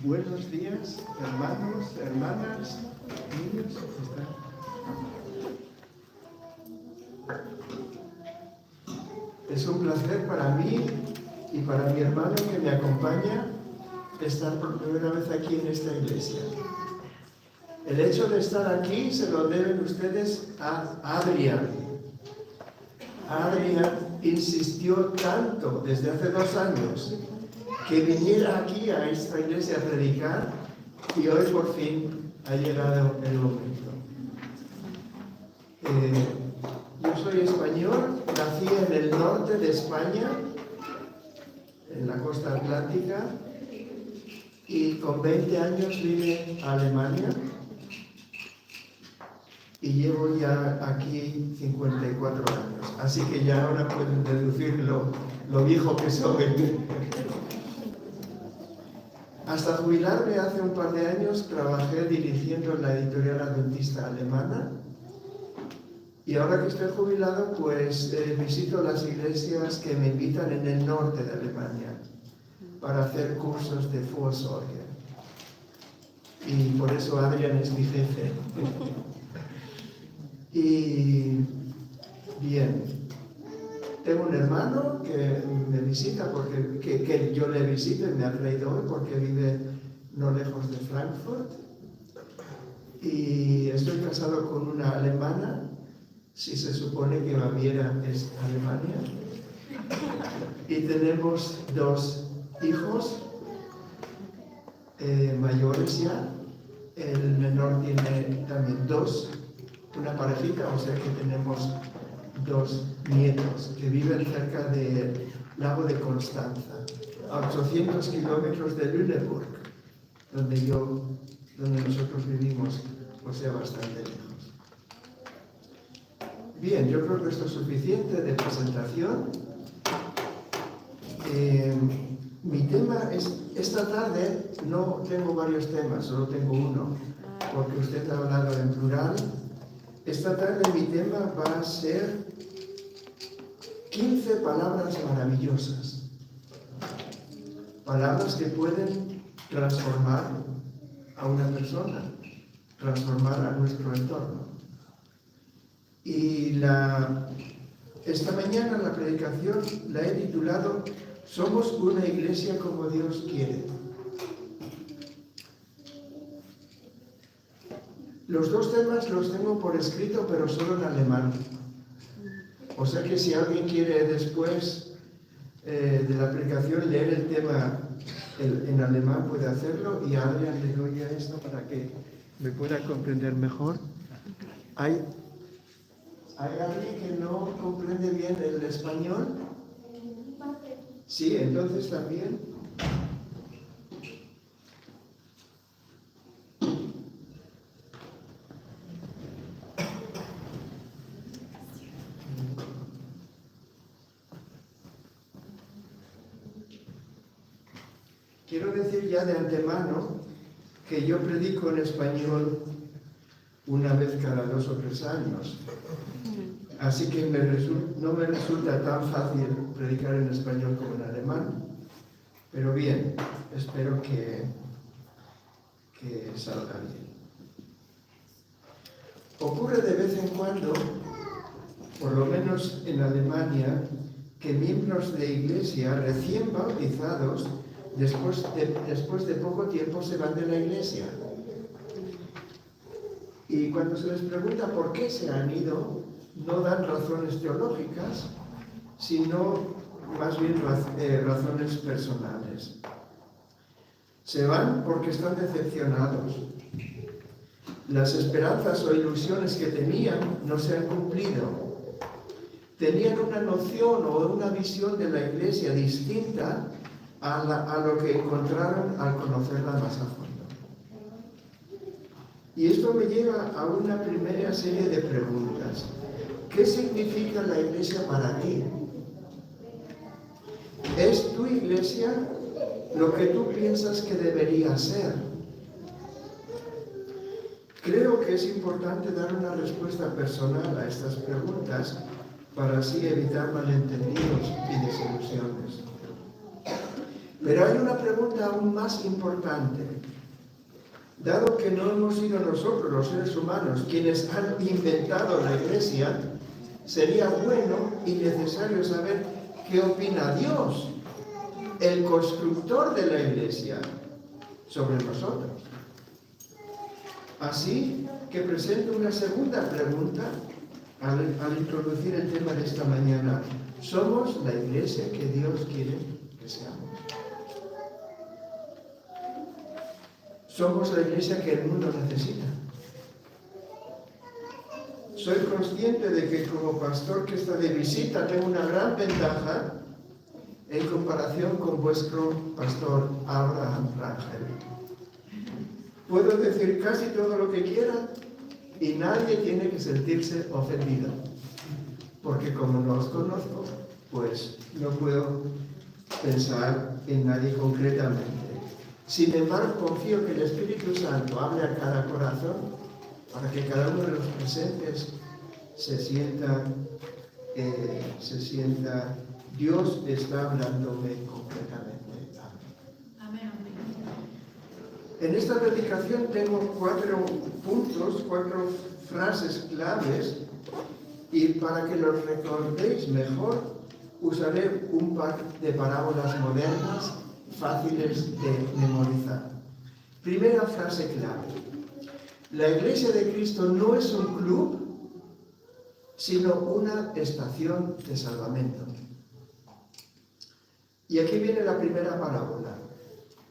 Buenos días, hermanos, hermanas, niños. Es un placer para mí y para mi hermano que me acompaña estar por primera vez aquí en esta iglesia. El hecho de estar aquí se lo deben ustedes a Adrián. Adrián insistió tanto desde hace 2 años que viniera aquí a esta iglesia a predicar y hoy por fin ha llegado el momento. Yo soy español, nací en el norte de España, en la costa atlántica, y con 20 años vine a Alemania y llevo ya aquí 54 años. Así que ya ahora pueden deducir lo viejo que soy. Hasta jubilarme hace un par de años trabajé dirigiendo la editorial adventista alemana y ahora que estoy jubilado pues visito las iglesias que me invitan en el norte de Alemania para hacer cursos de Vorsorge. Y por eso Adrián es mi jefe. Y bien, tengo un hermano que me visita, que yo le visito y me ha traído hoy porque vive no lejos de Frankfurt. Y estoy casado con una alemana, si se supone que Baviera es Alemania. Y tenemos 2 hijos mayores ya. El menor tiene también 2, una parejita, o sea que tenemos 2 nietos que viven cerca del lago de Constanza, a 800 kilómetros de Lüneburg, donde nosotros vivimos, o sea, bastante lejos. Bien, yo creo que esto es suficiente de presentación. Mi tema es, esta tarde no tengo varios temas, solo tengo uno, porque usted ha hablado en plural. Esta tarde mi tema va a ser 15 palabras maravillosas. Palabras que pueden transformar a una persona, transformar a nuestro entorno. Y esta mañana la predicación la he titulado "Somos una iglesia como Dios quiere". Los 2 temas los tengo por escrito, pero solo en alemán. O sea que si alguien quiere después de la predicación leer el tema en alemán puede hacerlo, y a Adrián le doy a esto para que me pueda comprender mejor. ¿Hay alguien que no comprende bien el español? Sí, entonces también. Quiero decir ya de antemano que yo predico en español una vez cada 2 o 3 años. Así que no me resulta tan fácil predicar en español como en alemán. Pero bien, espero que salga bien. Ocurre de vez en cuando, por lo menos en Alemania, que miembros de iglesia recién bautizados después de poco tiempo se van de la iglesia. Y cuando se les pregunta por qué se han ido, no dan razones teológicas, sino más bien razones personales. Se van porque están decepcionados. Las esperanzas o ilusiones que tenían no se han cumplido. Tenían una noción o una visión de la iglesia distinta a lo que encontraron al conocerla más a fondo. Y esto me lleva a una primera serie de preguntas. ¿Qué significa la iglesia para ti? ¿Es tu iglesia lo que tú piensas que debería ser? Creo que es importante dar una respuesta personal a estas preguntas para así evitar malentendidos y desilusiones. Pero hay una pregunta aún más importante. Dado que no hemos sido nosotros, los seres humanos, quienes han inventado la Iglesia, sería bueno y necesario saber qué opina Dios, el constructor de la Iglesia, sobre nosotros. Así que presento una segunda pregunta al introducir el tema de esta mañana. ¿Somos la Iglesia que Dios quiere que seamos? ¿Somos la Iglesia que el mundo necesita? Soy consciente de que como pastor que está de visita tengo una gran ventaja en comparación con vuestro pastor Abraham Rangel. Puedo decir casi todo lo que quiera y nadie tiene que sentirse ofendido, porque como no os conozco, pues no puedo pensar en nadie concretamente. Sin embargo, confío que el Espíritu Santo hable a cada corazón para que cada uno de los presentes se sienta Dios está hablándome concretamente. Amén. En esta predicación tengo 4 puntos, 4 frases claves, y para que los recordéis mejor, usaré un par de parábolas modernas fáciles de memorizar. Primera frase clave. La Iglesia de Cristo no es un club, sino una estación de salvamento. Y aquí viene la primera parábola.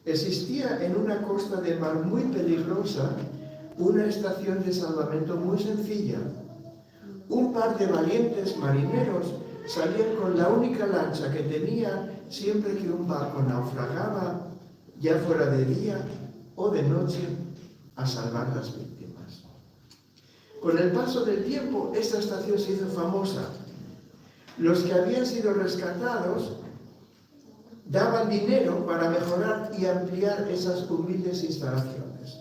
Existía en una costa de mar muy peligrosa una estación de salvamento muy sencilla. Un par de valientes marineros salían con la única lancha que tenía siempre que un barco naufragaba, ya fuera de día o de noche, a salvar las víctimas. Con el paso del tiempo, esta estación se hizo famosa. Los que habían sido rescatados daban dinero para mejorar y ampliar esas humildes instalaciones.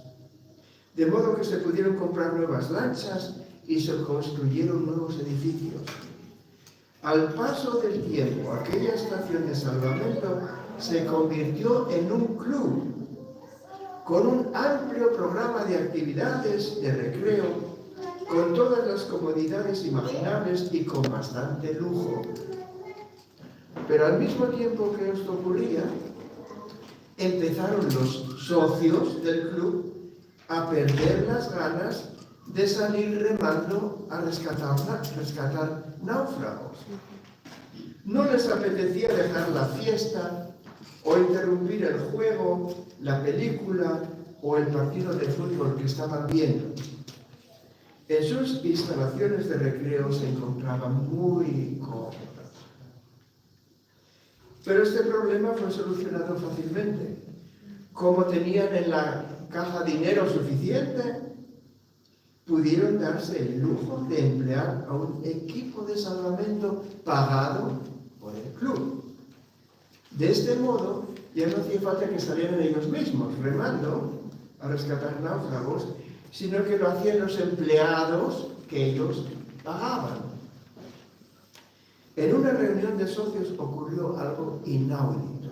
De modo que se pudieron comprar nuevas lanchas y se construyeron nuevos edificios. Al paso del tiempo, aquella estación de salvamento se convirtió en un club con un amplio programa de actividades, de recreo, con todas las comodidades imaginables y con bastante lujo. Pero al mismo tiempo que esto ocurría, empezaron los socios del club a perder las ganas de salir remando a rescatar náufragos. No les apetecía dejar la fiesta o interrumpir el juego, la película o el partido de fútbol que estaban viendo. En sus instalaciones de recreo se encontraban muy cómodos. Pero este problema fue solucionado fácilmente. Como tenían en la caja dinero suficiente, pudieron darse el lujo de emplear a un equipo de salvamento pagado por el club. De este modo, ya no hacía falta que salieran ellos mismos remando a rescatar náufragos, sino que lo hacían los empleados que ellos pagaban. En una reunión de socios ocurrió algo inaudito.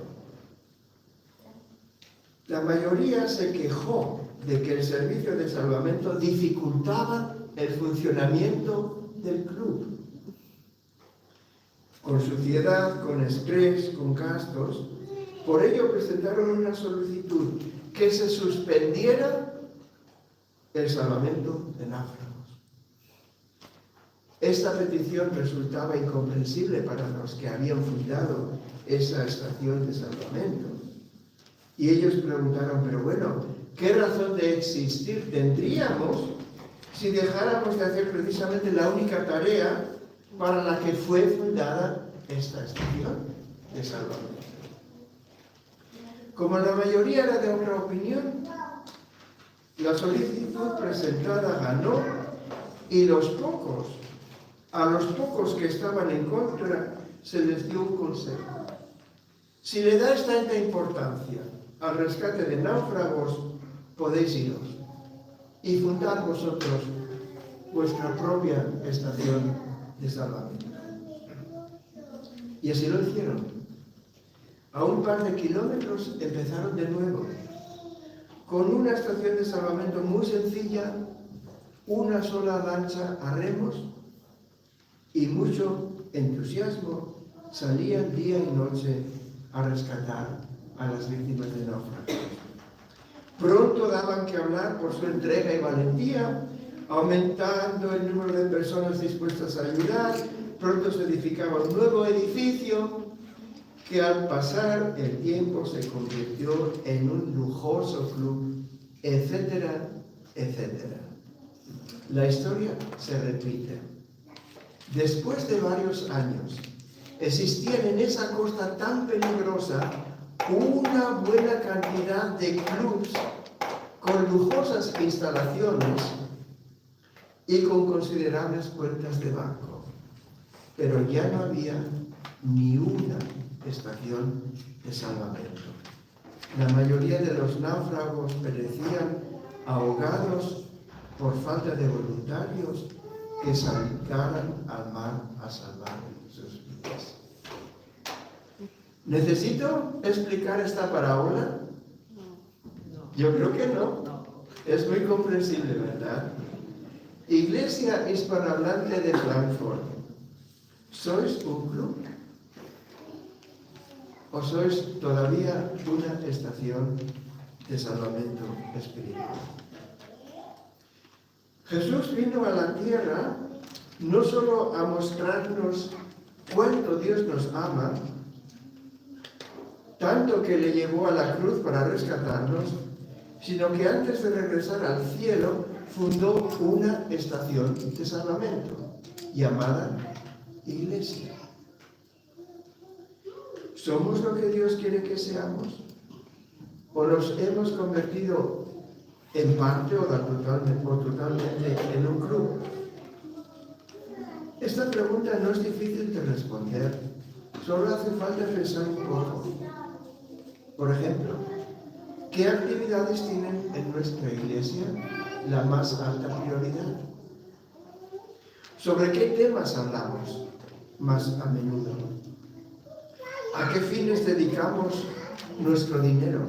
La mayoría se quejó de que el servicio de salvamento dificultaba el funcionamiento del club. Con suciedad, con estrés, con gastos. Por ello presentaron una solicitud que se suspendiera el salvamento de náufragos. Esta petición resultaba incomprensible para los que habían fundado esa estación de salvamento. Y ellos preguntaron, pero bueno, ¿qué razón de existir tendríamos si dejáramos de hacer precisamente la única tarea para la que fue fundada esta estación de salvamento? Como la mayoría era de otra opinión, la solicitud presentada ganó y a los pocos que estaban en contra se les dio un consejo. Si le dais tanta importancia al rescate de náufragos, podéis iros y fundar vosotros vuestra propia estación de salvamento. Y así lo hicieron. A un par de kilómetros empezaron de nuevo, con una estación de salvamento muy sencilla, una sola lancha a remos y mucho entusiasmo. Salían día y noche a rescatar a las víctimas de náufragos. Pronto daban que hablar por su entrega y valentía, aumentando el número de personas dispuestas a ayudar. Pronto se edificaba un nuevo edificio que al pasar el tiempo se convirtió en un lujoso club, etcétera, etcétera. La historia se repite. Después de varios años, existían en esa costa tan peligrosa una buena cantidad de clubs con lujosas instalaciones y con considerables cuentas de banco. Pero ya no había ni una estación de salvamento. La mayoría de los náufragos perecían ahogados por falta de voluntarios que saltaran al mar a salvar sus vidas. ¿Necesito explicar esta parábola? Yo creo que no. Es muy comprensible, ¿verdad? Iglesia Hispanohablante de Frankfurt, ¿sois un club? ¿O sois todavía una estación de salvamento espiritual? Jesús vino a la tierra no solo a mostrarnos cuánto Dios nos ama, tanto que le llevó a la cruz para rescatarnos, sino que antes de regresar al cielo fundó una estación de salvamento llamada Iglesia. ¿Somos lo que Dios quiere que seamos? ¿O nos hemos convertido en parte o totalmente en un club? Esta pregunta no es difícil de responder, solo hace falta pensar un poco. Por ejemplo, ¿qué actividades tienen en nuestra iglesia la más alta prioridad? ¿Sobre qué temas hablamos más a menudo? ¿A qué fines dedicamos nuestro dinero?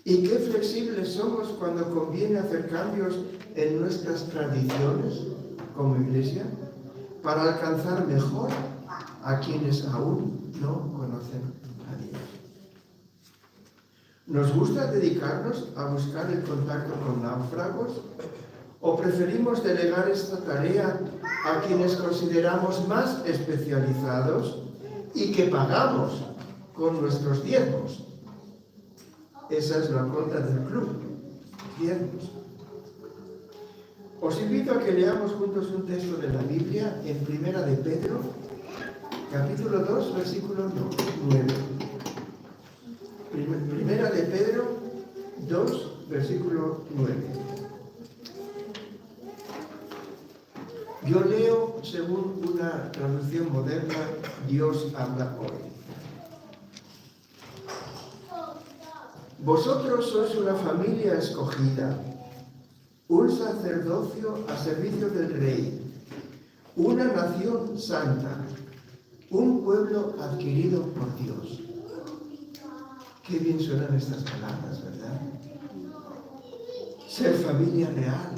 ¿Y qué flexibles somos cuando conviene hacer cambios en nuestras tradiciones como iglesia para alcanzar mejor a quienes aún no conocen a Dios? ¿Nos gusta dedicarnos a buscar el contacto con náufragos? ¿O preferimos delegar esta tarea a quienes consideramos más especializados y que pagamos con nuestros diezmos? Esa es la cuota del club, diezmos. Os invito a que leamos juntos un texto de la Biblia en Primera de Pedro, capítulo 2, versículo 9. Primera de Pedro 2, versículo 9. Yo leo según una traducción moderna, Dios habla hoy. Vosotros sois una familia escogida, un sacerdocio a servicio del Rey, una nación santa, un pueblo adquirido por Dios. Qué bien suenan estas palabras, ¿verdad? Ser familia real,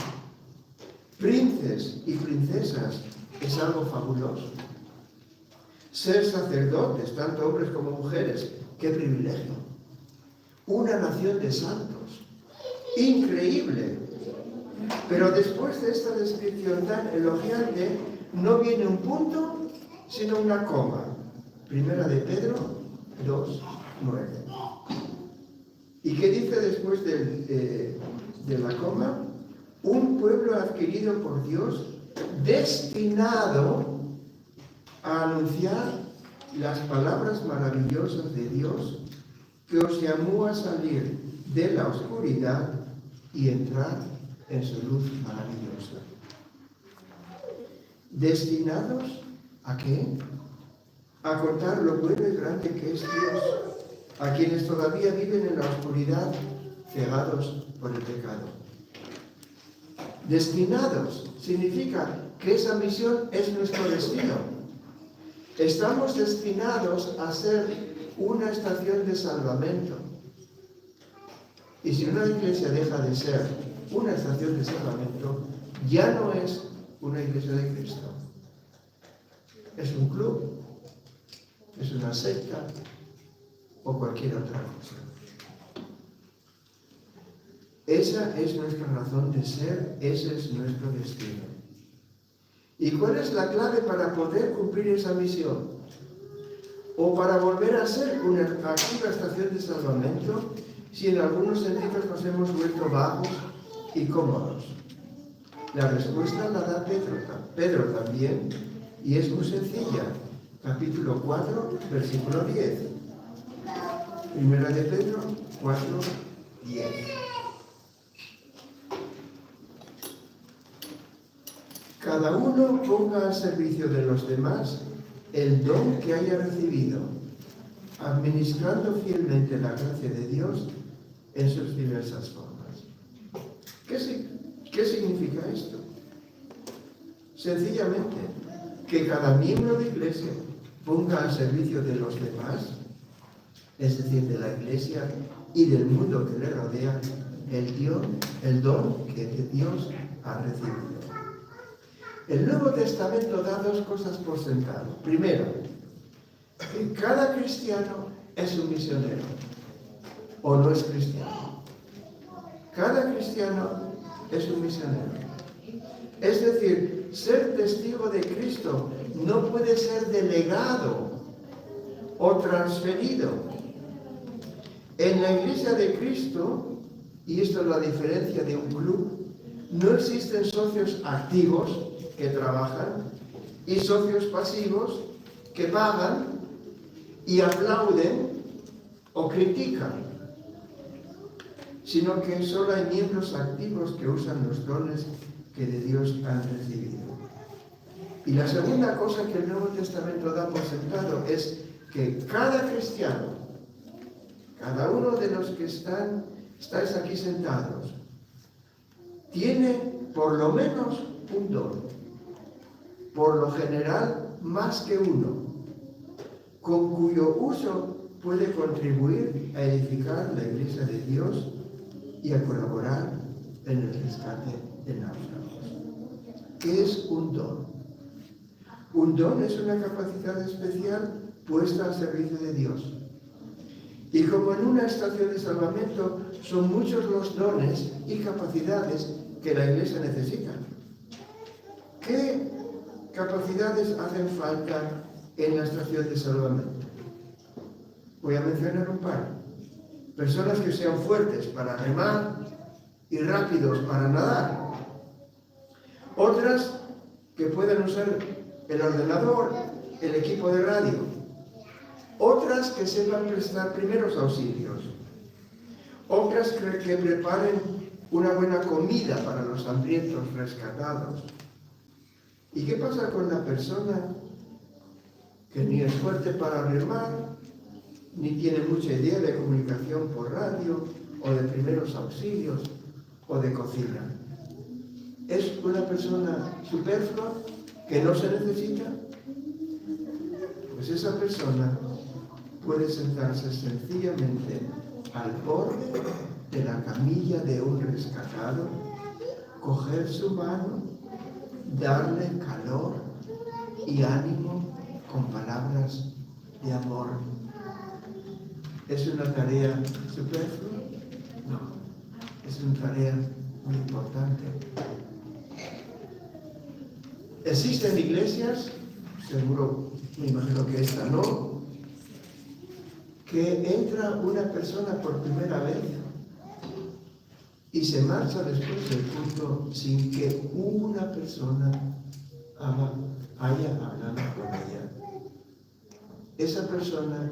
príncipes y princesas, es algo fabuloso. Ser sacerdotes, tanto hombres como mujeres, qué privilegio. Una nación de santos, increíble. Pero después de esta descripción tan elogiante, no viene un punto, sino una coma. Primera de Pedro 2, 9. ¿Y qué dice después de la coma? Un pueblo adquirido por Dios, destinado a anunciar las palabras maravillosas de Dios, que os llamó a salir de la oscuridad y entrar en su luz maravillosa. ¿Destinados a qué? A contar lo bueno y grande que es Dios, a quienes todavía viven en la oscuridad, cegados por el pecado. Destinados significa que esa misión es nuestro destino. Estamos destinados a ser una estación de salvamento. Y si una iglesia deja de ser una estación de salvamento, ya no es una iglesia de Cristo. Es un club, es una secta o cualquier otra cosa. Esa es nuestra razón de ser, ese es nuestro destino. ¿Y cuál es la clave para poder cumplir esa misión? O para volver a ser una activa estación de salvamento, si en algunos sentidos nos hemos vuelto vagos y cómodos. La respuesta la da Pedro también, y es muy sencilla. Capítulo 4, versículo 10. Primera de Pedro 4, 10. Cada uno ponga al servicio de los demás el don que haya recibido, administrando fielmente la gracia de Dios en sus diversas formas. ¿Qué significa esto? Sencillamente, que cada miembro de iglesia ponga al servicio de los demás, es decir, de la iglesia y del mundo que le rodea, el don que Dios ha recibido. El Nuevo Testamento da dos cosas por sentado. Primero, que cada cristiano es un misionero, o no es cristiano. Cada cristiano es un misionero. Es decir, ser testigo de Cristo no puede ser delegado o transferido. En la Iglesia de Cristo, y esto es la diferencia de un club, no existen socios activos que trabajan y socios pasivos que pagan y aplauden o critican, sino que solo hay miembros activos que usan los dones que de Dios han recibido. Y la segunda cosa que el Nuevo Testamento da por sentado es que cada cristiano, cada uno de los que estáis aquí sentados, tiene por lo menos un don, por lo general más que uno, con cuyo uso puede contribuir a edificar la Iglesia de Dios y a colaborar en el rescate de náufragos. ¿Qué es un don? Un don es una capacidad especial puesta al servicio de Dios. Y como en una estación de salvamento, son muchos los dones y capacidades que la Iglesia necesita. ¿Qué capacidades hacen falta en la estación de salvamento? Voy a mencionar un par. Personas que sean fuertes para remar y rápidos para nadar. Otras que puedan usar el ordenador, el equipo de radio. Otras que sepan prestar primeros auxilios. Otras que preparen una buena comida para los hambrientos rescatados. ¿Y qué pasa con la persona que ni es fuerte para remar, ni tiene mucha idea de comunicación por radio, o de primeros auxilios, o de cocina? ¿Es una persona superflua que no se necesita? Pues esa persona puede sentarse sencillamente al borde de la camilla de un rescatado, coger su mano, darle calor y ánimo con palabras de amor. ¿Es una tarea superflua? No, es una tarea muy importante. ¿Existen iglesias? Seguro, me imagino que esta no, que entra una persona por primera vez y se marcha después del culto sin que una persona haya hablado con ella. Esa persona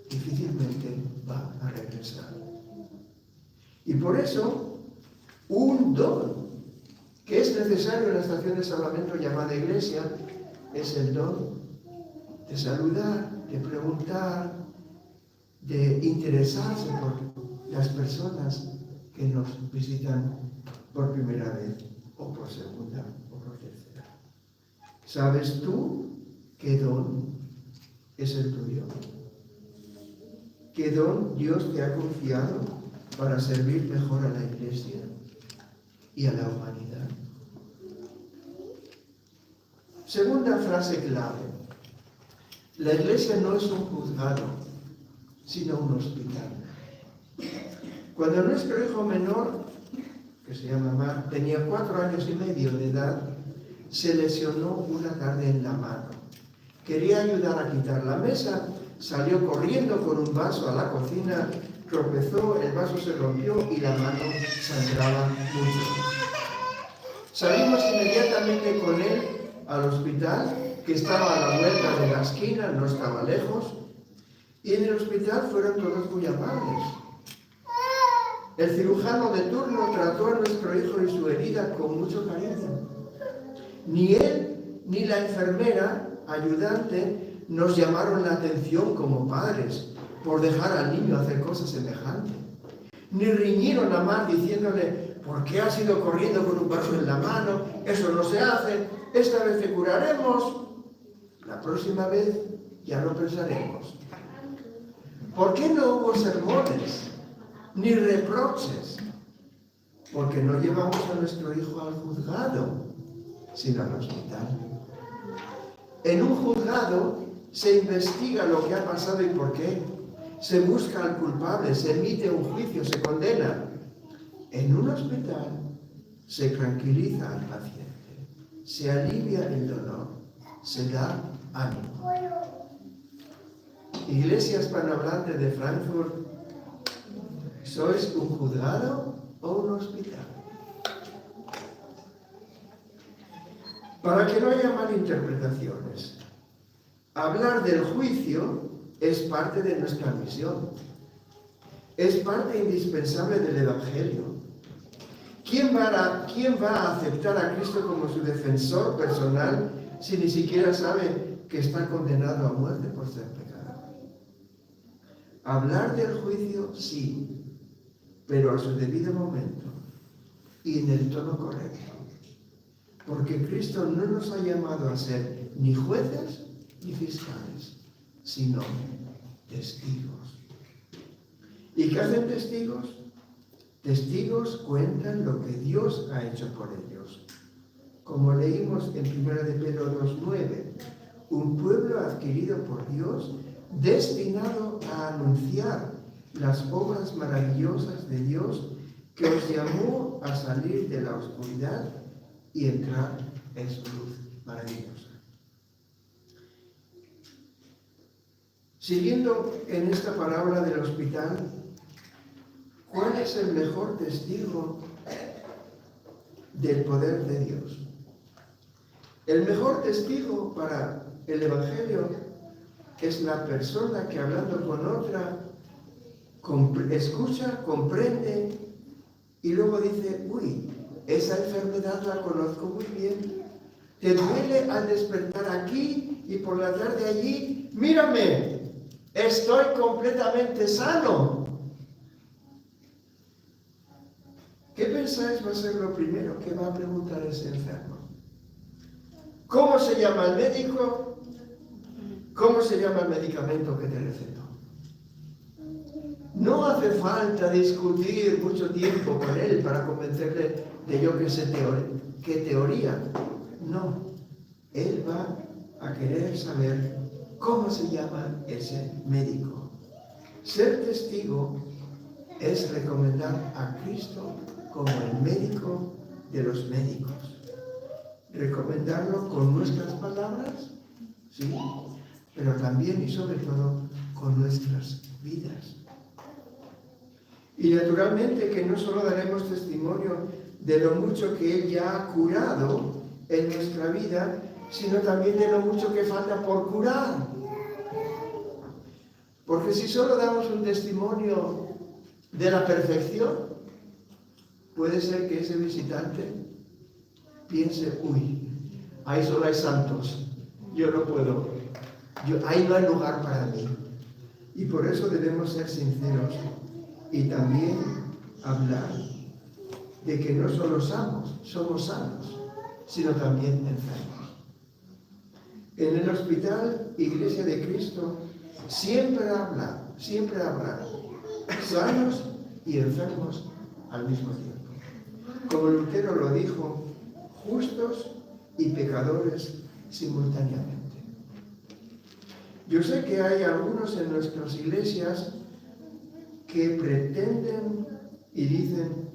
difícilmente va a regresar. Y por eso, un don que es necesario en la estación de salvamento llamada iglesia es el don de saludar, de preguntar, de interesarse por las personas que nos visitan por primera vez, o por segunda, o por tercera. ¿Sabes tú qué don es el tuyo? qué don Dios te ha confiado para servir mejor a la Iglesia y a la humanidad. Segunda frase clave. La Iglesia no es un juzgado, sino un hospital. Cuando nuestro hijo menor, que se llama Mark, tenía 4 años y medio de edad, se lesionó una tarde en la mano. Quería ayudar a quitar la mesa, salió corriendo con un vaso a la cocina, tropezó, el vaso se rompió y la mano sangraba mucho. Salimos inmediatamente con él al hospital, que estaba a la vuelta de la esquina, no estaba lejos, y en el hospital fueron todos muy amables. El cirujano de turno trató a nuestro hijo y su herida con mucho cariño. Ni él ni la enfermera ayudante nos llamaron la atención como padres por dejar al niño hacer cosas semejantes. Ni riñeron a Mark diciéndole: ¿por qué has ido corriendo con un vaso en la mano? Eso no se hace. Esta vez te curaremos. La próxima vez ya lo pensaremos. ¿Por qué no hubo sermones ni reproches? Porque no llevamos a nuestro hijo al juzgado, sino al hospital. En un juzgado se investiga lo que ha pasado y por qué. Se busca al culpable, se emite un juicio, se condena. En un hospital se tranquiliza al paciente, se alivia el dolor, se da ánimo. Iglesia Hispanohablante de Frankfurt, ¿sois un juzgado o un hospital? Para que no haya malinterpretaciones, hablar del juicio es parte de nuestra misión. Es parte indispensable del Evangelio. ¿Quién va a aceptar a Cristo como su defensor personal si ni siquiera sabe que está condenado a muerte por ser pecador? Hablar del juicio, sí, pero a su debido momento y en el tono correcto. Porque Cristo no nos ha llamado a ser ni jueces ni fiscales, sino testigos. ¿Y qué hacen testigos? Testigos cuentan lo que Dios ha hecho por ellos. Como leímos en 1 de Pedro 2:9, un pueblo adquirido por Dios, destinado a anunciar las obras maravillosas de Dios, que os llamó a salir de la oscuridad y entrar en su luz maravillosa. Siguiendo en esta parábola del hospital, ¿cuál es el mejor testigo del poder de Dios? El mejor testigo para el Evangelio es la persona que, hablando con otra, escucha, comprende y luego dice: uy, esa enfermedad la conozco muy bien. Te duele al despertar aquí y por la tarde allí. Mírame, estoy completamente sano. ¿Qué pensáis va a ser lo primero que va a preguntar ese enfermo? ¿Cómo se llama el médico? ¿Cómo se llama el medicamento que te recetó? No hace falta discutir mucho tiempo con él para convencerle de yo que sé qué teoría. No, él va a querer saber cómo se llama ese médico. Ser testigo es recomendar a Cristo como el médico de los médicos. Recomendarlo con nuestras palabras, sí, pero también y sobre todo con nuestras vidas. Y naturalmente que no solo daremos testimonio de lo mucho que Él ya ha curado en nuestra vida, sino también de lo mucho que falta por curar. Porque si solo damos un testimonio de la perfección, puede ser que ese visitante piense: uy, ahí solo hay santos, yo no puedo, ahí no hay lugar para mí. Y por eso debemos ser sinceros y también hablar de que no solo somos sanos, sino también enfermos. En el hospital, Iglesia de Cristo siempre habla siempre habrá sanos y enfermos al mismo tiempo. Como Lutero lo dijo, justos y pecadores simultáneamente. Yo sé que hay algunos en nuestras iglesias que pretenden y dicen,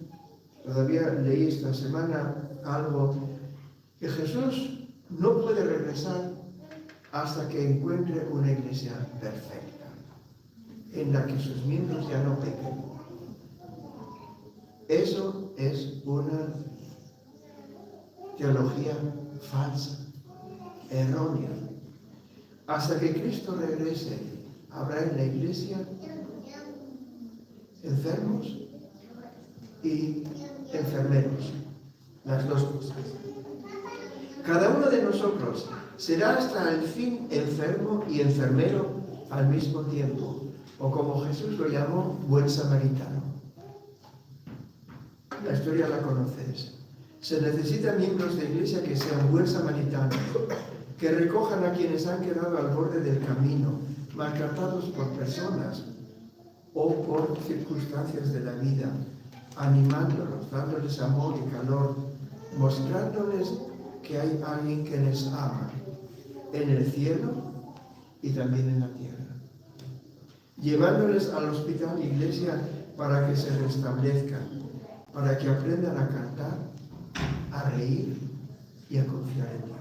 todavía leí esta semana algo, que Jesús no puede regresar hasta que encuentre una iglesia perfecta, en la que sus miembros ya no pequen. Eso es una teología falsa, errónea. Hasta que Cristo regrese, habrá en la iglesia enfermos y enfermeros, las dos cosas. Cada uno de nosotros será hasta el fin enfermo y enfermero al mismo tiempo, o como Jesús lo llamó, buen samaritano. La historia la conoces. Se necesitan miembros de iglesia que sean buen samaritanos, que recojan a quienes han quedado al borde del camino, maltratados por personas o por circunstancias de la vida, animándolos, dándoles amor y calor, mostrándoles que hay alguien que les ama en el cielo y también en la tierra, llevándoles al hospital iglesia para que se restablezcan, para que aprendan a cantar, a reír y a confiar en Dios.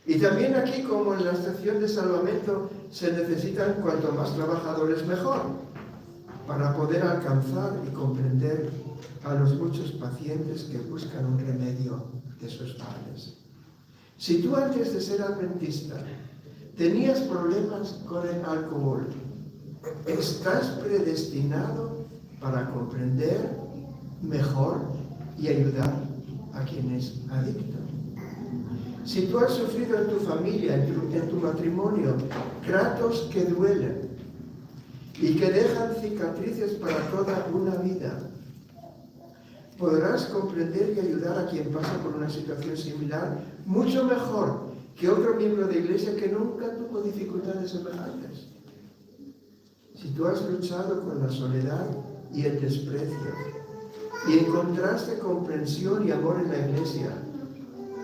Y también aquí, como en la estación de salvamento, se necesitan cuanto más trabajadores mejor, para poder alcanzar y comprender a los muchos pacientes que buscan un remedio de sus males. Si tú antes de ser adventista tenías problemas con el alcohol, estás predestinado para comprender mejor y ayudar a quien es adicto. Si tú has sufrido en tu familia, en tu matrimonio, tratos que duelen y que dejan cicatrices para toda una vida, podrás comprender y ayudar a quien pasa por una situación similar mucho mejor que otro miembro de iglesia que nunca tuvo dificultades semejantes. Si tú has luchado con la soledad y el desprecio y encontraste comprensión y amor en la iglesia,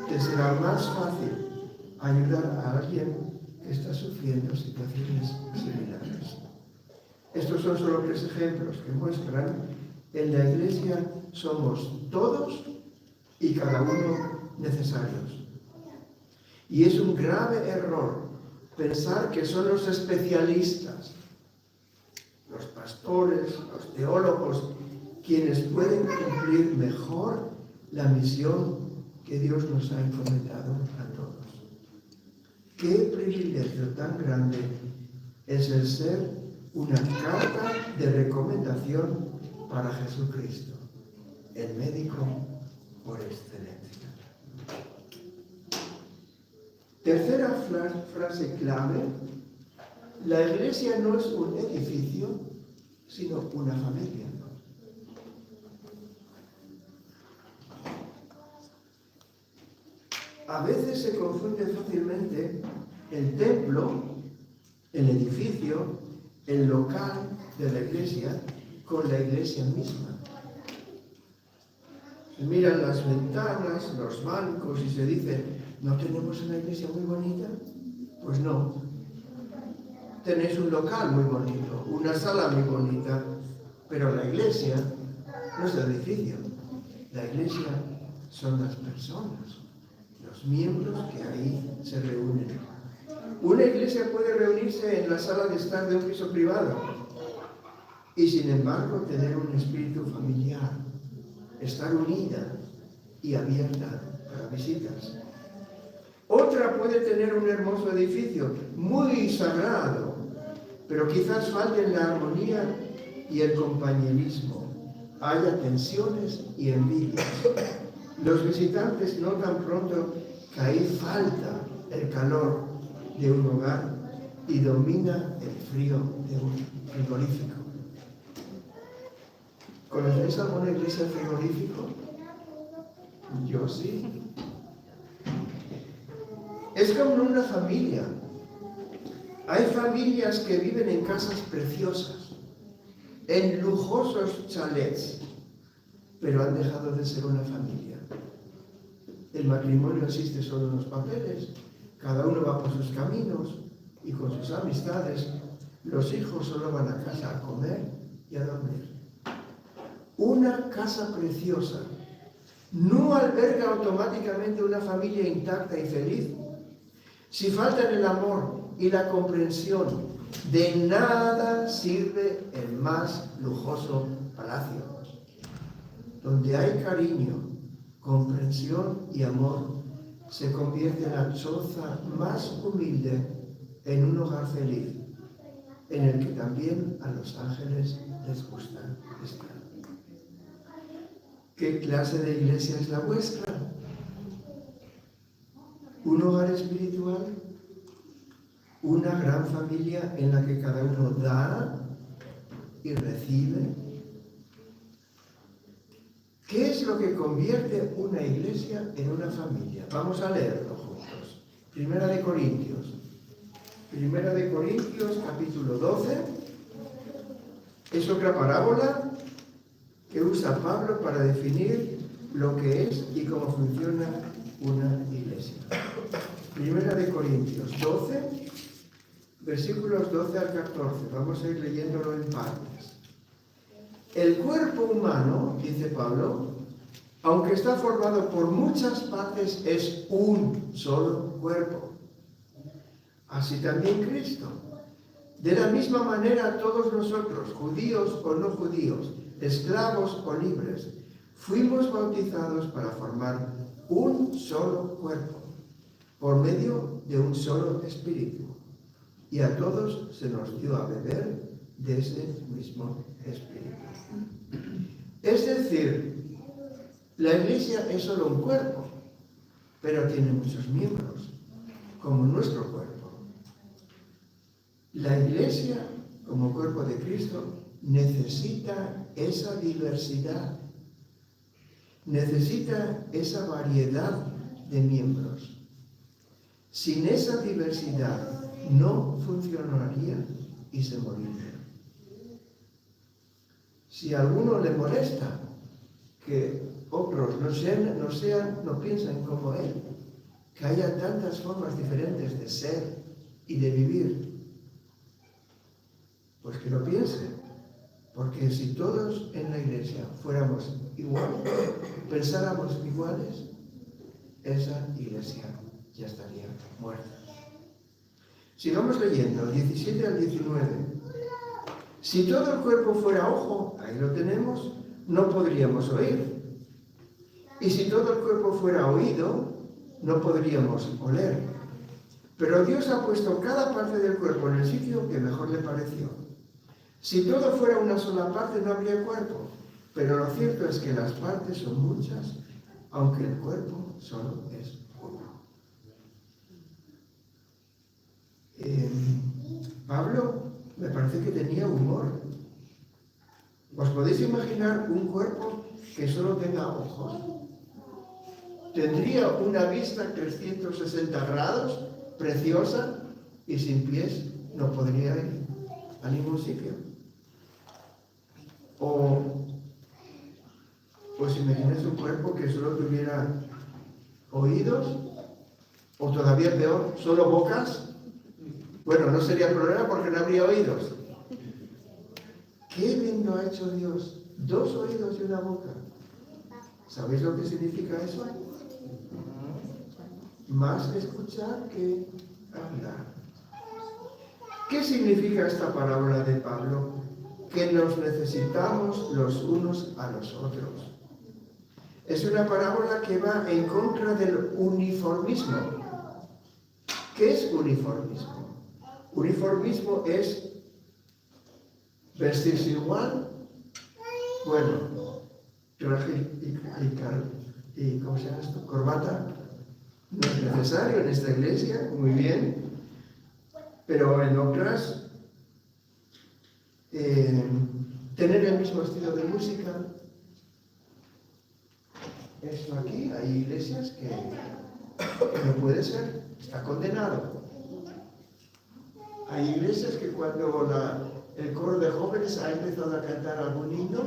te será más fácil ayudar a alguien que está sufriendo situaciones similares. Estos son solo 3 ejemplos que muestran en la iglesia somos todos y cada uno necesarios. Y es un grave error pensar que son los especialistas, los pastores, los teólogos, quienes pueden cumplir mejor la misión que Dios nos ha encomendado a todos. Qué privilegio tan grande es el ser una carta de recomendación para Jesucristo, el médico por excelencia. Tercera frase clave: la iglesia no es un edificio, sino una familia. A veces se confunde fácilmente el templo, el edificio, el local de la iglesia con la iglesia misma. Se miran las ventanas, los bancos y se dice, ¿no tenemos una iglesia muy bonita? Pues no. Tenéis un local muy bonito, una sala muy bonita, pero la iglesia no es el edificio. La iglesia son las personas, los miembros que ahí se reúnen. Una iglesia puede reunirse en la sala de estar de un piso privado y sin embargo tener un espíritu familiar, estar unida y abierta para visitas. Otra puede tener un hermoso edificio, muy sagrado, pero quizás falten la armonía y el compañerismo, haya tensiones y envidias. Los visitantes notan pronto que ahí falta el calor de un hogar y domina el frío de un frigorífico. ¿Conocéis alguna iglesia frigorífico? Yo sí. Es como una familia. Hay familias que viven en casas preciosas, en lujosos chalets, pero han dejado de ser una familia. El matrimonio existe solo en los papeles, cada uno va por sus caminos y con sus amistades. Los hijos solo van a casa a comer y a dormir. Una casa preciosa no alberga automáticamente una familia intacta y feliz. Si faltan el amor y la comprensión, de nada sirve el más lujoso palacio. Donde hay cariño, comprensión y amor, se convierte la choza más humilde en un hogar feliz, en el que también a los ángeles les gusta estar. ¿Qué clase de iglesia es la vuestra? ¿Un hogar espiritual? ¿Una gran familia en la que cada uno da y recibe? ¿Qué es lo que convierte una iglesia en una familia? Vamos a leerlo juntos. Primera de Corintios, capítulo 12. Es otra parábola que usa Pablo para definir lo que es y cómo funciona una iglesia. Primera de Corintios 12, versículos 12 al 14. Vamos a ir leyéndolo en partes. El cuerpo humano, dice Pablo, aunque está formado por muchas partes, es un solo cuerpo. Así también Cristo. De la misma manera todos nosotros, judíos o no judíos, esclavos o libres, fuimos bautizados para formar un solo cuerpo, por medio de un solo espíritu. Y a todos se nos dio a beber de ese mismo espíritu. Es decir, la iglesia es solo un cuerpo, pero tiene muchos miembros, como nuestro cuerpo. La iglesia, como cuerpo de Cristo, necesita esa diversidad, necesita esa variedad de miembros. Sin esa diversidad no funcionaría y se moriría. Si a alguno le molesta que otros no piensen como él, que haya tantas formas diferentes de ser y de vivir, pues que lo piense, porque si todos en la iglesia fuéramos iguales, pensáramos iguales, esa iglesia ya estaría muerta. Sigamos leyendo, 17 al 19. Si todo el cuerpo fuera ojo, ahí lo tenemos, no podríamos oír. Y si todo el cuerpo fuera oído, no podríamos oler. Pero Dios ha puesto cada parte del cuerpo en el sitio que mejor le pareció. Si todo fuera una sola parte, no habría cuerpo. Pero lo cierto es que las partes son muchas, aunque el cuerpo solo es uno. Pablo me parece que tenía humor. ¿Os podéis imaginar un cuerpo que solo tenga ojos? Tendría una vista 360 grados, preciosa, y sin pies no podría ir a ningún sitio. O pues imagináis un cuerpo que solo tuviera oídos, o todavía peor, solo bocas. Bueno, no sería problema porque no habría oídos. Qué lindo ha hecho Dios, 2 oídos y una boca. ¿Sabéis lo que significa eso? Más escuchar que hablar. ¿Qué significa esta parábola de Pablo? Que nos necesitamos los unos a los otros. Es una parábola que va en contra del uniformismo. ¿Qué es uniformismo? Uniformismo es vestirse igual, bueno, traje y ¿cómo se llama esto? Corbata, no es necesario en esta iglesia, muy bien, pero en otras, tener el mismo estilo de música. Esto aquí, hay iglesias que no puede ser, está condenado. Hay iglesias que cuando el coro de jóvenes ha empezado a cantar algún himno,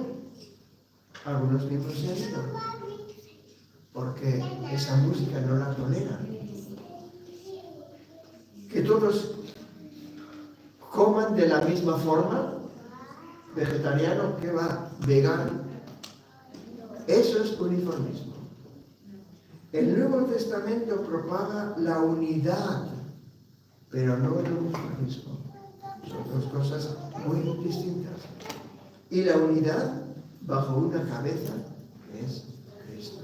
algunos miembros se han ido, porque esa música no la toleran. Que todos coman de la misma forma, vegetariano, ¿qué va? Vegano. Eso es uniformismo. El Nuevo Testamento propaga la unidad, pero no el uniformismo. Son dos cosas muy distintas. Y la unidad bajo una cabeza, que es Cristo.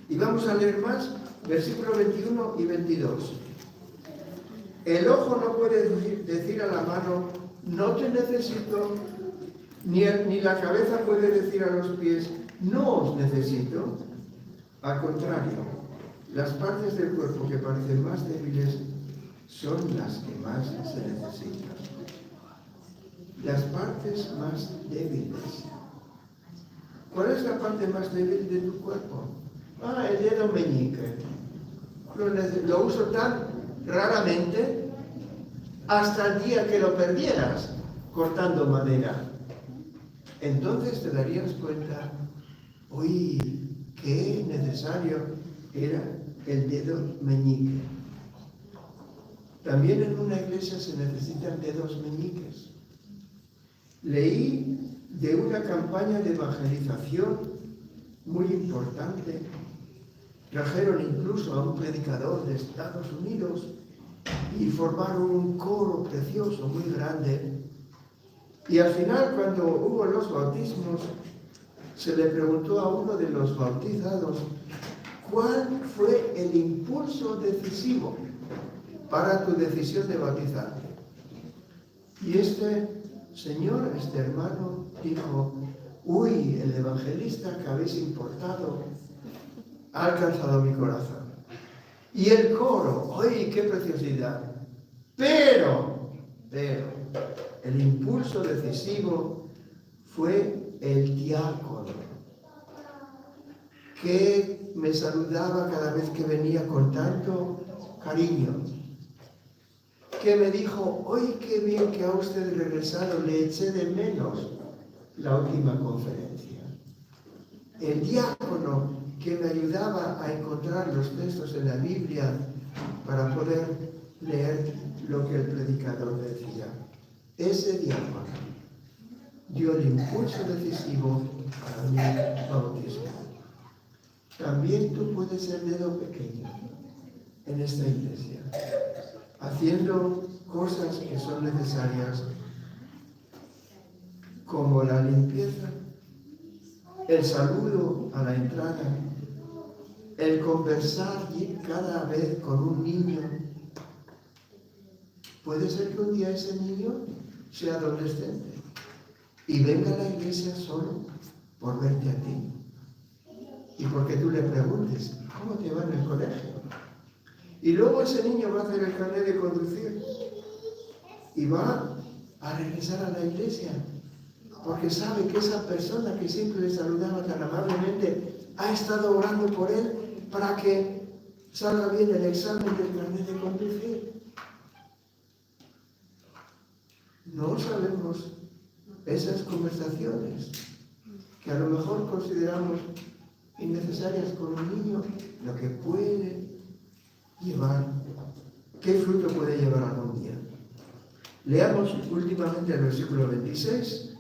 Y vamos a leer más, versículos 21 y 22. El ojo no puede decir a la mano, no te necesito, ni la cabeza puede decir a los pies, no os necesito. Al contrario, las partes del cuerpo que parecen más débiles son las que más se necesitan. Las partes más débiles. ¿Cuál es la parte más débil de tu cuerpo? El dedo meñique. Lo uso tan raramente hasta el día que lo perdieras cortando madera. Entonces te darías cuenta, uy, qué necesario era el dedo meñique. También en una iglesia se necesitan dedos meñiques. Leí de una campaña de evangelización muy importante. Trajeron incluso a un predicador de Estados Unidos y formaron un coro precioso, muy grande. Y al final, cuando hubo los bautismos, se le preguntó a uno de los bautizados cuál fue el impulso decisivo para tu decisión de bautizarte. Y este señor, este hermano, dijo, uy, el evangelista que habéis importado ha alcanzado mi corazón. Y el coro, uy, qué preciosidad. Pero, el impulso decisivo fue el diácono, que me saludaba cada vez que venía con tanto cariño, que me dijo, ¡ay, qué bien que ha usted regresado! Le eché de menos la última conferencia. El diácono que me ayudaba a encontrar los textos en la Biblia para poder leer lo que el predicador decía. Ese diácono dio el impulso decisivo para mi bautismo. También tú puedes ser dedo pequeño en esta iglesia, haciendo cosas que son necesarias, como la limpieza, el saludo a la entrada, el conversar cada vez con un niño. Puede ser que un día ese niño sea adolescente y venga a la iglesia solo por verte a ti y porque tú le preguntes, ¿cómo te va en el colegio? Y luego ese niño va a hacer el carnet de conducir y va a regresar a la iglesia porque sabe que esa persona que siempre le saludaba tan amablemente ha estado orando por él para que salga bien el examen del carnet de conducir. No sabemos esas conversaciones que a lo mejor consideramos innecesarias con un niño, lo que puede llevar, qué fruto puede llevar algún día. Leamos últimamente el versículo 26.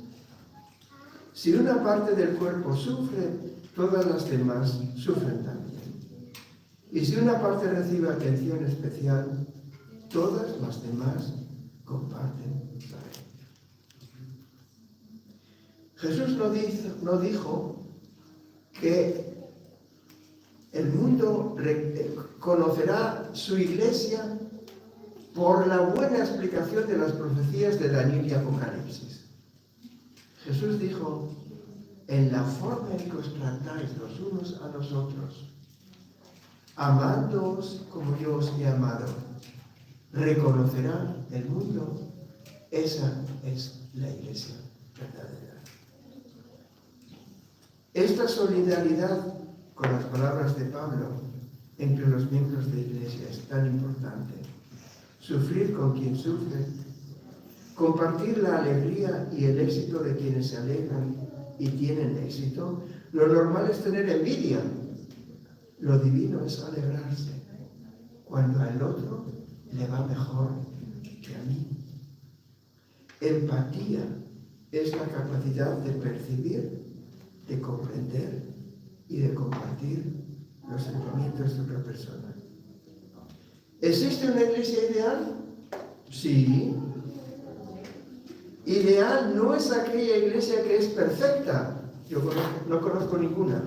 Si una parte del cuerpo sufre, todas las demás sufren también. Y si una parte recibe atención especial, todas las demás comparten. Jesús no dijo que el mundo conocerá su iglesia por la buena explicación de las profecías de Daniel y Apocalipsis. Jesús dijo, en la forma en que os tratáis los unos a los otros, amándoos como yo os he amado, reconocerá el mundo. Esa es la iglesia verdadera. Esta solidaridad, con las palabras de Pablo, entre los miembros de la iglesia es tan importante. sufrir con quien sufre, compartir la alegría y el éxito de quienes se alegran y tienen éxito. Lo normal es tener envidia. Lo divino es alegrarse cuando al otro le va mejor que a mí. Empatía es la capacidad de percibir, de comprender y de compartir los sentimientos de otra persona. ¿Existe una iglesia ideal? Sí. Ideal no es aquella iglesia que es perfecta, yo no conozco ninguna,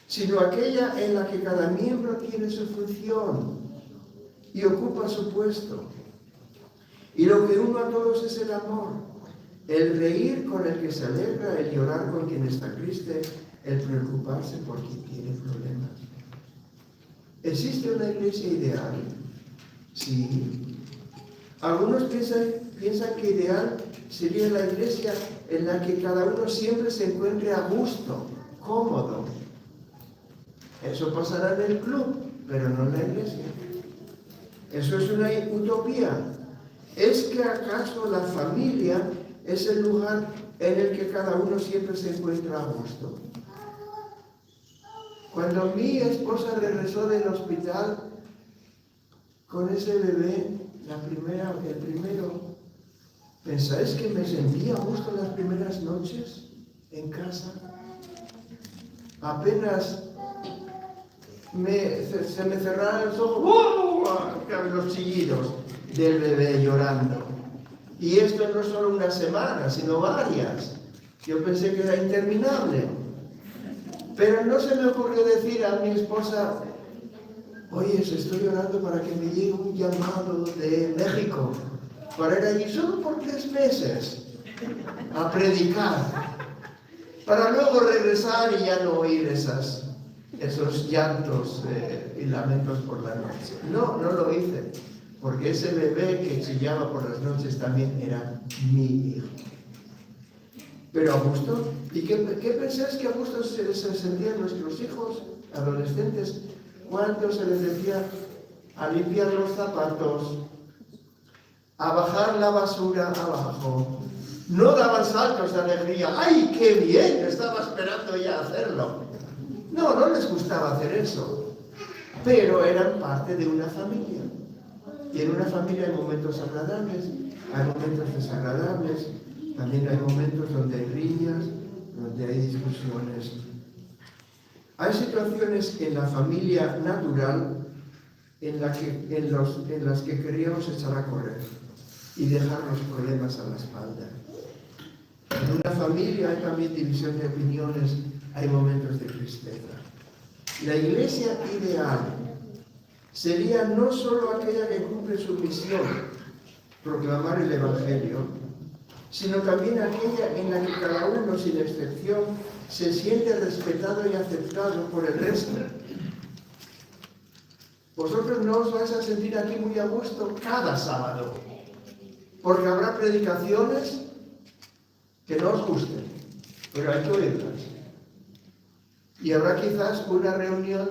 sino aquella en la que cada miembro tiene su función y ocupa su puesto. Y lo que une a todos es el amor, el reír con el que se alegra, el llorar con quien está triste, el preocuparse por quien tiene problemas. ¿Existe una iglesia ideal? Sí. Algunos piensan que ideal sería la iglesia en la que cada uno siempre se encuentre a gusto, cómodo. Eso pasará en el club, pero no en la iglesia. Eso es una utopía. ¿Es que acaso la familia es el lugar en el que cada uno siempre se encuentra a gusto? Cuando mi esposa regresó del hospital con ese bebé, el primero, ¿pensáis que me sentía a gusto las primeras noches en casa? Apenas se me cerraron los ojos, los chillidos del bebé llorando. Y esto no solo una semana, sino varias. Yo pensé que era interminable. Pero no se me ocurrió decir a mi esposa, oye, estoy orando para que me llegue un llamado de México para ir allí solo por 3 meses a predicar, para luego regresar y ya no oír esos llantos y lamentos por la noche. No lo hice, porque ese bebé que chillaba por las noches también era mi hijo. Pero Augusto, ¿y qué pensáis que Augusto se sentían nuestros hijos adolescentes cuando se les decía a limpiar los zapatos, a bajar la basura abajo? No daban saltos de alegría. ¡Ay, qué bien! Estaba esperando ya hacerlo. No les gustaba hacer eso. Pero eran parte de una familia. Y en una familia hay momentos agradables, hay momentos desagradables, también hay momentos donde hay riñas, donde hay discusiones. Hay situaciones en la familia natural en las que queríamos echar a correr y dejar los problemas a la espalda. En una familia hay también división de opiniones, hay momentos de tristeza. La iglesia ideal sería no solo aquella que cumple su misión, proclamar el Evangelio, sino también aquella en la que cada uno, sin excepción, se siente respetado y aceptado por el resto. Vosotros no os vais a sentir aquí muy a gusto cada sábado, porque habrá predicaciones que no os gusten, pero hay que oírlas. Y habrá quizás una reunión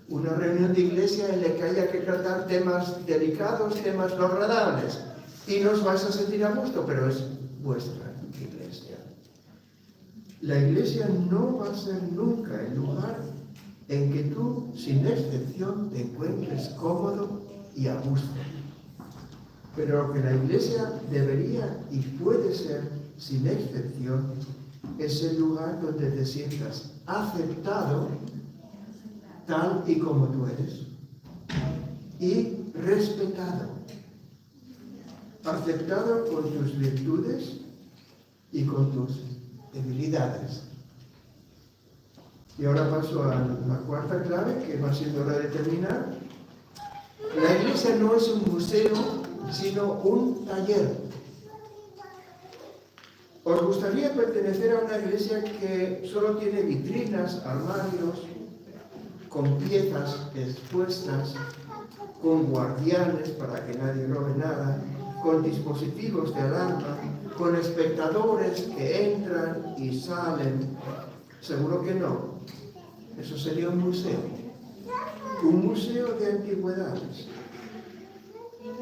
una reunión de iglesia en la que haya que tratar temas delicados, temas no agradables, y no os vais a sentir a gusto, pero es vuestra iglesia. La iglesia no va a ser nunca el lugar en que tú, sin excepción, te encuentres cómodo y a gusto. Pero lo que la iglesia debería y puede ser, sin excepción, es el lugar donde te sientas aceptado tal y como tú eres y respetado, aceptado con tus virtudes y con tus debilidades. Y ahora paso a la cuarta clave, que va siendo hora de terminar. La iglesia no es un museo, sino un taller. ¿Os gustaría pertenecer a una iglesia que solo tiene vitrinas, armarios, con piezas expuestas, con guardianes para que nadie robe nada, con dispositivos de alarma, con espectadores que entran y salen? Seguro que no. Eso sería un museo. un museo de antigüedades.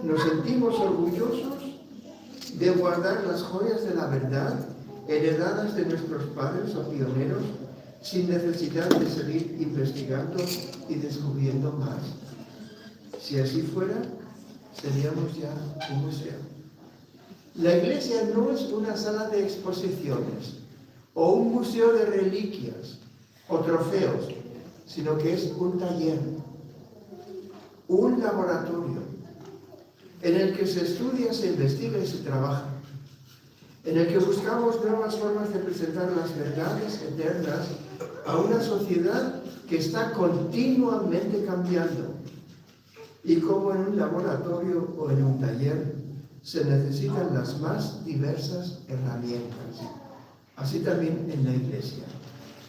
Nos sentimos orgullosos de guardar las joyas de la verdad heredadas de nuestros padres o pioneros sin necesidad de seguir investigando y descubriendo más. Si así fuera, seríamos ya un museo. La Iglesia no es una sala de exposiciones o un museo de reliquias o trofeos, sino que es un taller, un laboratorio, en el que se estudia, se investiga y se trabaja, en el que buscamos nuevas formas de presentar las verdades eternas a una sociedad que está continuamente cambiando. Y como en un laboratorio o en un taller, se necesitan las más diversas herramientas. Así también en la Iglesia.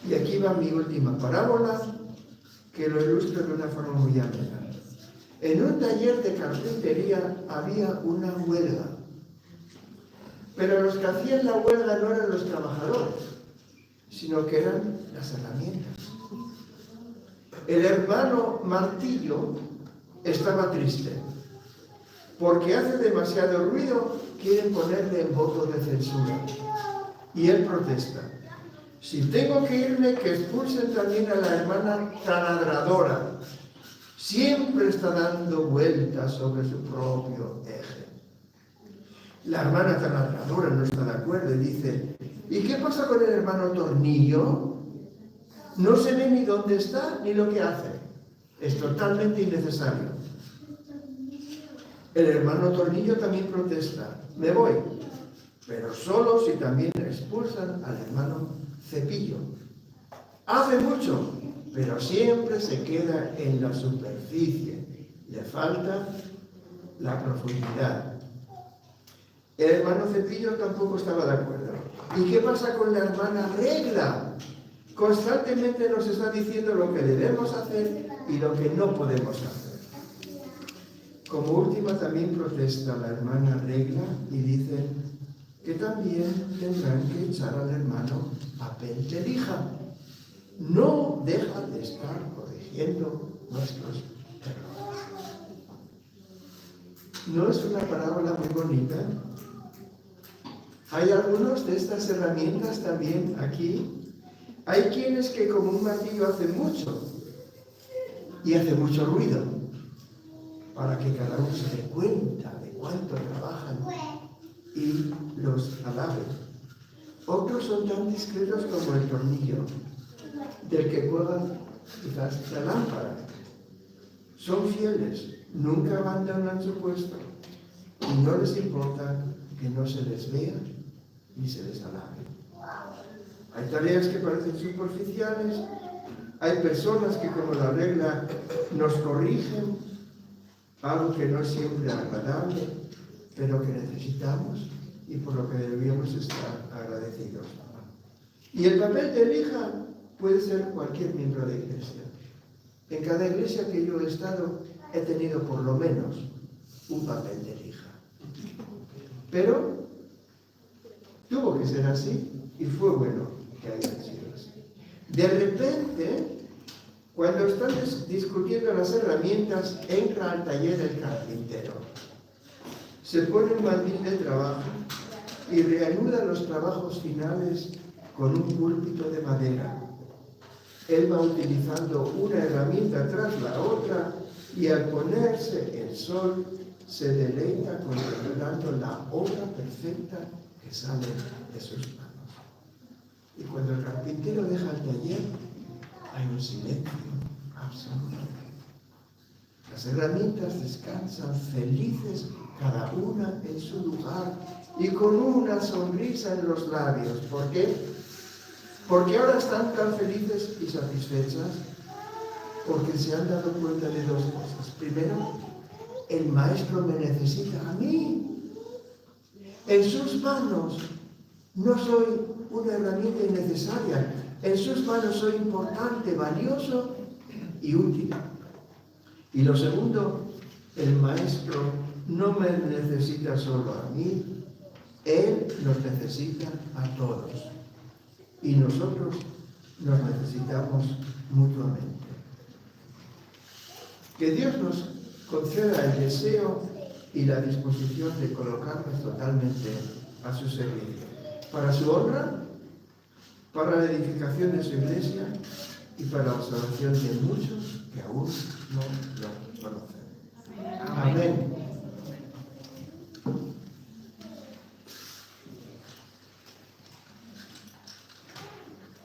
Y aquí va mi última parábola, que lo ilustra de una forma muy amena. En un taller de carpintería había una huelga. Pero los que hacían la huelga no eran los trabajadores, sino que eran las herramientas. El hermano Martillo estaba triste, porque hace demasiado ruido, quieren ponerle en voto de censura. Y él protesta: si tengo que irme, que expulsen también a la hermana taladradora. Siempre está dando vueltas sobre su propio eje. La hermana taladradora no está de acuerdo y dice: ¿y qué pasa con el hermano Tornillo? No se ve ni dónde está ni lo que hace. Es totalmente innecesario. El hermano Tornillo también protesta: me voy, pero solo si también expulsan al hermano Cepillo. Hace mucho, pero siempre se queda en la superficie. Le falta la profundidad. El hermano Cepillo tampoco estaba de acuerdo. ¿Y qué pasa con la hermana Regla? Constantemente nos está diciendo lo que debemos hacer y lo que no podemos hacer. Como última también protesta la hermana Regla y dice que también tendrán que echar al hermano Papel de Lija. No deja de estar corrigiendo nuestros errores. ¿No es una parábola muy bonita? Hay algunas de estas herramientas también aquí. Hay quienes que como un martillo hacen mucho y hace mucho ruido para que cada uno se dé cuenta de cuánto trabajan y los alaben. Otros son tan discretos como el tornillo, del que cuelgan quizás la lámpara. Son fieles, nunca abandonan su puesto y no les importa que no se les vea ni se les alabe. Hay tareas que parecen superficiales, hay personas que como la Regla nos corrigen, algo que no es siempre agradable, pero que necesitamos y por lo que deberíamos estar agradecidos. Y el papel de lija puede ser cualquier miembro de iglesia. En cada iglesia que yo he estado he tenido por lo menos un papel de lija. Pero tuvo que ser así y fue bueno que haya sido así. De repente, cuando están discutiendo las herramientas, entra al taller el carpintero. Se pone un mandil de trabajo y reanuda los trabajos finales con un púlpito de madera. Él va utilizando una herramienta tras la otra y al ponerse el sol se deleita contemplando la obra perfecta que sale de sus manos. Y cuando el carpintero deja el taller, hay un silencio absoluto. Las herramientas descansan felices, cada una en su lugar y con una sonrisa en los labios. ¿Por qué? Porque ahora están tan felices y satisfechas porque se han dado cuenta de dos cosas. Primero, el maestro me necesita a mí. En sus manos no soy una herramienta innecesaria. En sus manos soy importante, valioso y útil. Y lo segundo, el maestro no me necesita solo a mí, él nos necesita a todos. Y nosotros nos necesitamos mutuamente. Que Dios nos conceda el deseo y la disposición de colocarnos totalmente a su servicio, para su honra, para la edificación de su iglesia y para la salvación de muchos que aún no lo conocen. Amén.